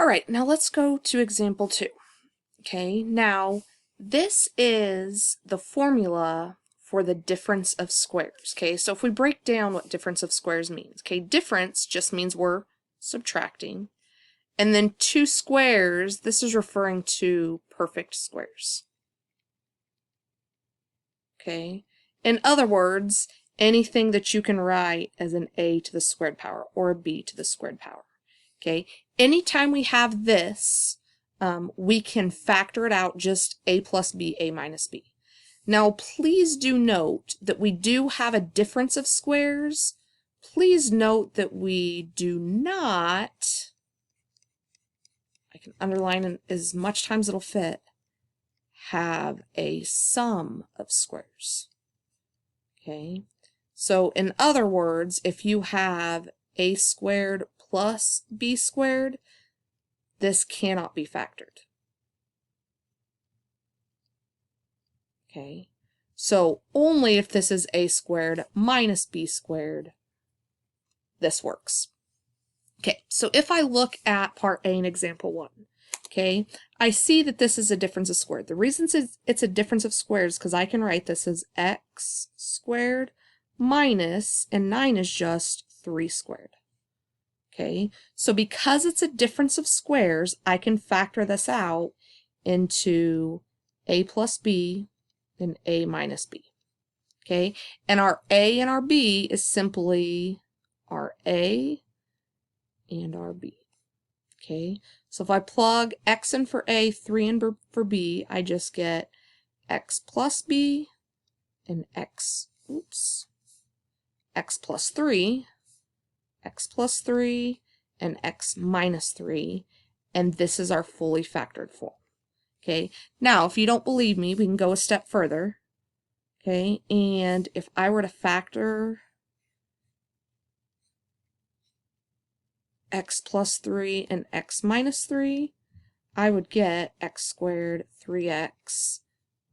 All right, now let's go to example 2. Okay, now this is the formula for the difference of squares. Okay, so if we break down what difference of squares means, okay, difference just means we're subtracting. And then 2 squares, this is referring to perfect squares. Okay, in other words, anything that you can write as an a to the squared power or a b to the squared power. Okay, anytime we have this, we can factor it out just a plus b, a minus b. Now, please do note that we do have a difference of squares. Please note that we do not, I can underline it as much times it'll fit, have a sum of squares. Okay, so in other words, if you have a squared plus b squared, this cannot be factored. Okay, so only if this is a squared minus b squared, this works. Okay, so if I look at part A in example 1, okay, I see that this is a difference of squared. The reason it's a difference of squares is because I can write this as x squared minus, and 9 is just 3 squared. Okay, so because it's a difference of squares, I can factor this out into a plus b and a minus b. Okay, and our a and our b is simply our a and our b. Okay, so if I plug x in for a, 3 in for b, I just get x plus b and x plus 3, x plus 3, and x minus 3, and this is our fully factored form. Okay, now if you don't believe me, we can go a step further. Okay, and if I were to factor x plus 3 and x minus 3, I would get x squared 3x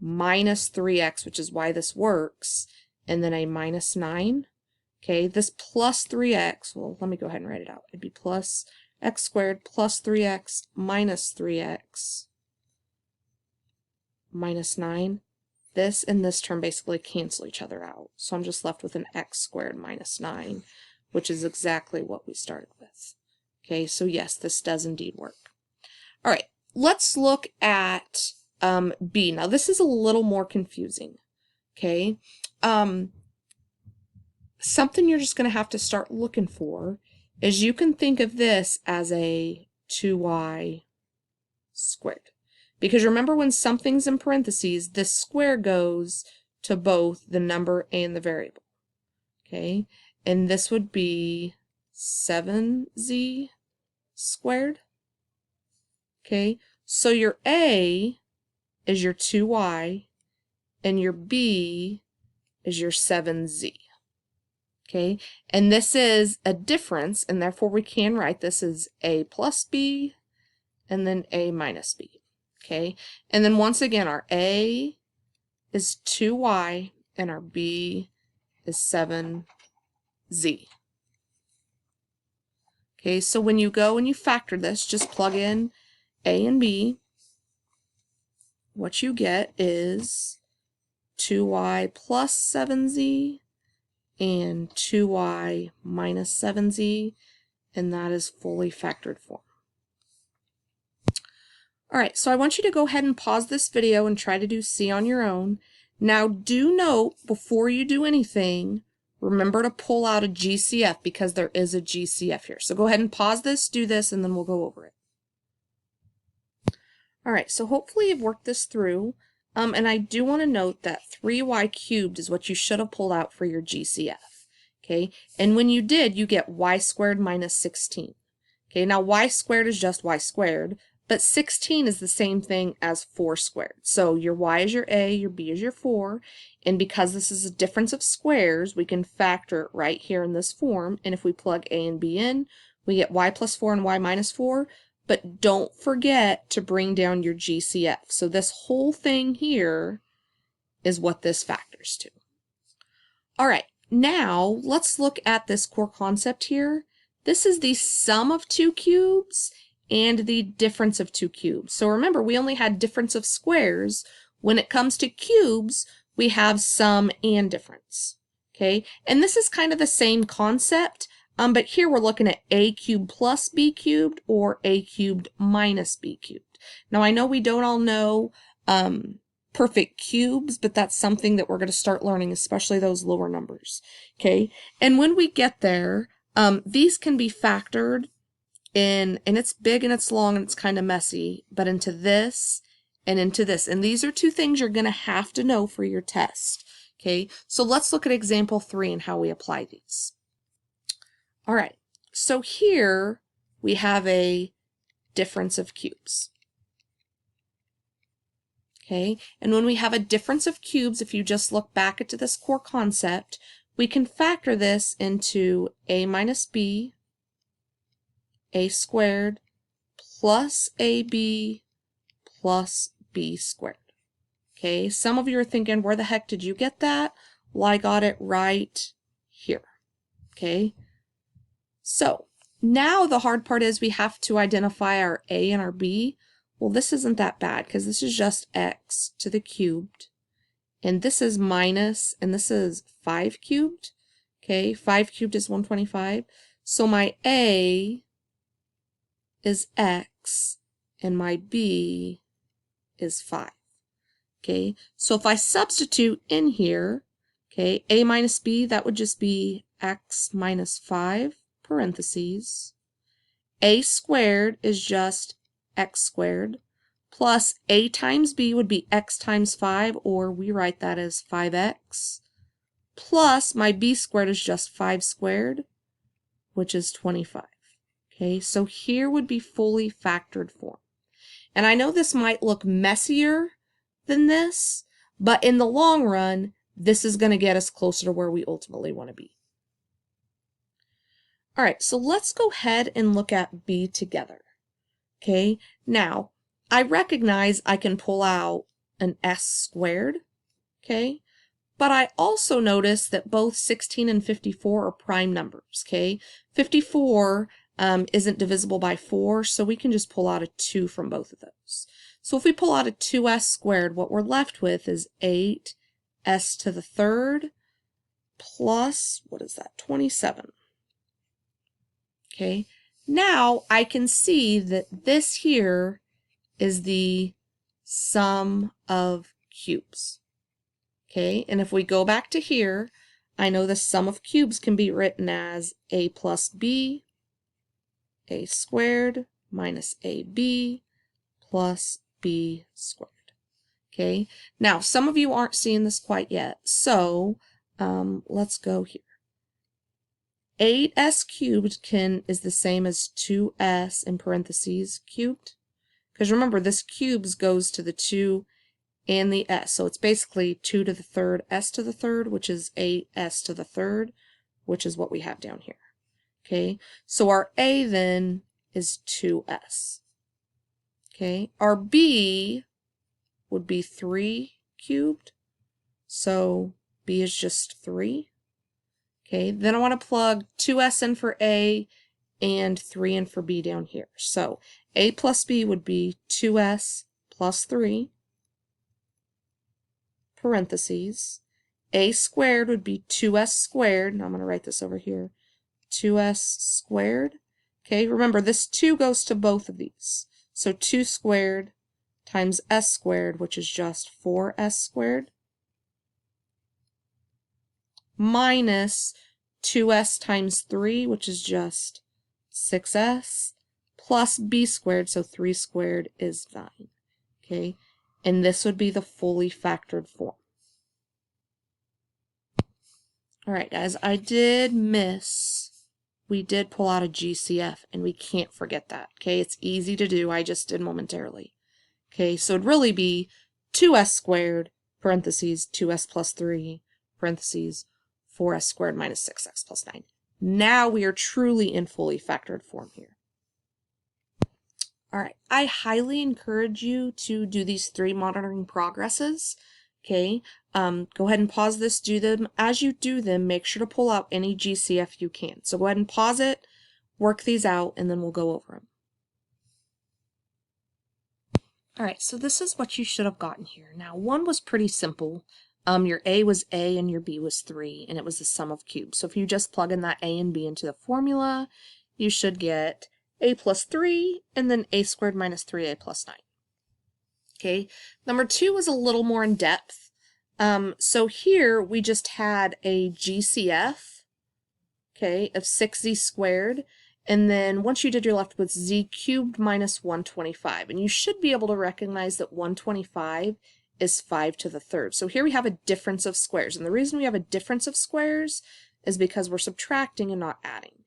minus 3x, which is why this works, and then a minus 9. Okay, this plus 3x, well, let me go ahead and write it out. It'd be plus x squared plus 3x minus 3x minus 9. This and this term basically cancel each other out. So I'm just left with an x squared minus 9, which is exactly what we started with. Okay, so yes, this does indeed work. All right, let's look at B. Now this is a little more confusing. Okay, something you're just going to have to start looking for is you can think of this as a 2y squared. Because remember, when something's in parentheses, this square goes to both the number and the variable. Okay, and this would be 7z squared. Okay, so your a is your 2y and your b is your 7z. Okay, and this is a difference, and therefore we can write this as a plus b and then a minus b. Okay, and then once again, our a is 2y and our b is 7z. Okay, so when you go and you factor this, just plug in a and b. What you get is 2y plus 7z and 2y minus 7z, and that is fully factored form. All right, so I want you to go ahead and pause this video and try to do C on your own. Now do note, before you do anything, remember to pull out a GCF because there is a GCF here. So go ahead and pause this, do this, and then we'll go over it. All right, so hopefully you've worked this through. And I do want to note that 3y cubed is what you should have pulled out for your GCF. Okay, and when you did, you get y squared minus 16. Okay, now y squared is just y squared, but 16 is the same thing as 4 squared. So your y is your a, your b is your 4, and because this is a difference of squares, we can factor it right here in this form, and if we plug a and b in, we get y plus 4 and y minus 4, but don't forget to bring down your GCF. So this whole thing here is what this factors to. All right, now let's look at this core concept here. This is the sum of two cubes, and the difference of two cubes. So remember, we only had difference of squares. When it comes to cubes, we have sum and difference. Okay, and this is kind of the same concept, but here we're looking at a cubed plus b cubed or a cubed minus b cubed. Now I know we don't all know perfect cubes, but that's something that we're going to start learning, especially those lower numbers. Okay, and when we get there, these can be factored in, and it's big and it's long and it's kind of messy, but into this and into this. And these are two things you're going to have to know for your test. Okay, so let's look at example 3 and how we apply these. All right, so here we have a difference of cubes. Okay, and when we have a difference of cubes, if you just look back into this core concept, we can factor this into a minus b, a squared, plus ab, plus b squared. Okay, some of you are thinking, where the heck did you get that? Well, I got it right here. Okay, so now the hard part is we have to identify our a and our b. Well, this isn't that bad because this is just x to the cubed, and this is minus, and this is 5 cubed. Okay, 5 cubed is 125. So my a is x, and my b is 5. Okay, so if I substitute in here, okay, a minus b, that would just be x minus 5, parentheses. A squared is just x squared, plus a times b would be x times 5, or we write that as 5x, plus my b squared is just 5 squared, which is 25. Okay, so here would be fully factored form. And I know this might look messier than this, but in the long run, this is going to get us closer to where we ultimately want to be. All right, so let's go ahead and look at b together. Okay, now I recognize I can pull out an s squared, okay, but I also notice that both 16 and 54 are prime numbers, okay. 54 isn't divisible by 4, so we can just pull out a 2 from both of those. So if we pull out a 2s squared, what we're left with is 8s to the third plus, what is that, 27. Okay, now I can see that this here is the sum of cubes. Okay, and if we go back to here, I know the sum of cubes can be written as a plus b, a squared minus ab plus b squared. Okay, now some of you aren't seeing this quite yet, so let's go here. 8s cubed is the same as 2s in parentheses cubed, because remember this cubes goes to the 2 and the s, so it's basically 2 to the third s to the third, which is 8s to the third, which is what we have down here. Okay, so our a then is 2s. Okay, our b would be 3 cubed, so b is just 3. Okay, then I want to plug 2s in for a and 3 in for b down here. So a plus b would be 2s plus 3, parentheses. A squared would be 2s squared, and I'm going to write this over here, 2s squared. Okay, remember this 2 goes to both of these. So 2 squared times s squared, which is just 4s squared, minus 2s times 3, which is just 6s, plus b squared, so 3 squared is 9. Okay, and this would be the fully factored form. All right, guys, I did miss, we did pull out a GCF, and we can't forget that. Okay, it's easy to do, I just did momentarily. Okay, so it'd really be 2s squared, parentheses, 2s plus 3, parentheses, 4s squared minus 6x plus 9. Now we are truly in fully factored form here. All right, I highly encourage you to do these 3 monitoring progresses. Okay, go ahead and pause this, do them. As you do them, make sure to pull out any GCF you can. So go ahead and pause it, work these out, and then we'll go over them. All right, so this is what you should have gotten here. Now, 1 was pretty simple. Your a was a and your b was 3, and it was the sum of cubes. So if you just plug in that a and b into the formula, you should get a plus 3, and then a squared minus 3a plus 9. Okay, number 2 was a little more in depth. So here we just had a GCF, okay, of 6z squared. And then once you did, you're left with z cubed minus 125. And you should be able to recognize that 125 is 5 to the third. So here we have a difference of squares. And the reason we have a difference of squares is because we're subtracting and not adding.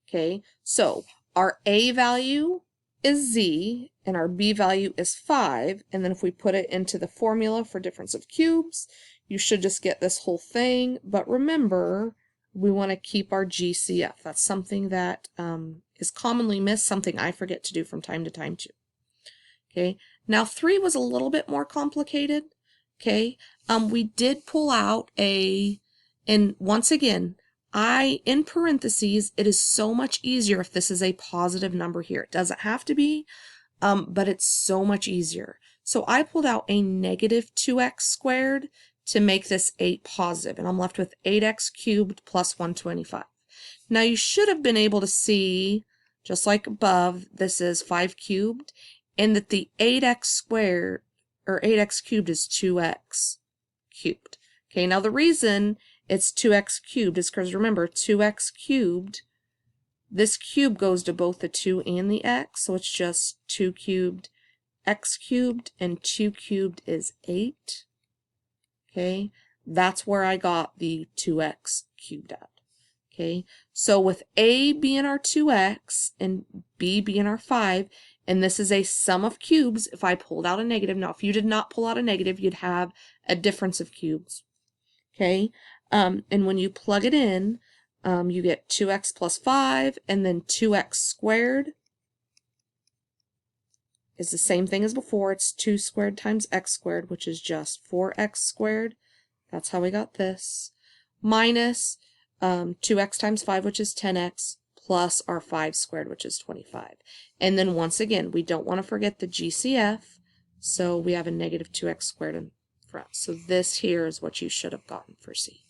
Okay, so our a value is z and our b value is 5. And then if we put it into the formula for difference of cubes, you should just get this whole thing. But remember, we want to keep our GCF. That's something that is commonly missed, something I forget to do from time to time too. Okay, now 3 was a little bit more complicated. Okay, we did pull out and once again, in parentheses, it is so much easier if this is a positive number here. It doesn't have to be, but it's so much easier. So I pulled out a negative 2x squared to make this 8 positive, and I'm left with 8x cubed plus 125. Now you should have been able to see, just like above, this is 5 cubed, and that the 8x squared, or 8x cubed is 2x cubed. Okay, now the reason it's 2x cubed is because remember, 2x cubed, this cube goes to both the 2 and the x, so it's just 2 cubed x cubed, and 2 cubed is 8. Okay, that's where I got the 2x cubed at. Okay, so with a being our 2x and b being our 5, and this is a sum of cubes, if I pulled out a negative, now if you did not pull out a negative, you'd have a difference of cubes. Okay, and when you plug it in, you get 2x plus 5, and then 2x squared is the same thing as before. It's 2 squared times x squared, which is just 4x squared. That's how we got this. Minus 2x times 5, which is 10x, plus our 5 squared, which is 25. And then once again, we don't want to forget the GCF, so we have a negative 2x squared in front. So this here is what you should have gotten for C.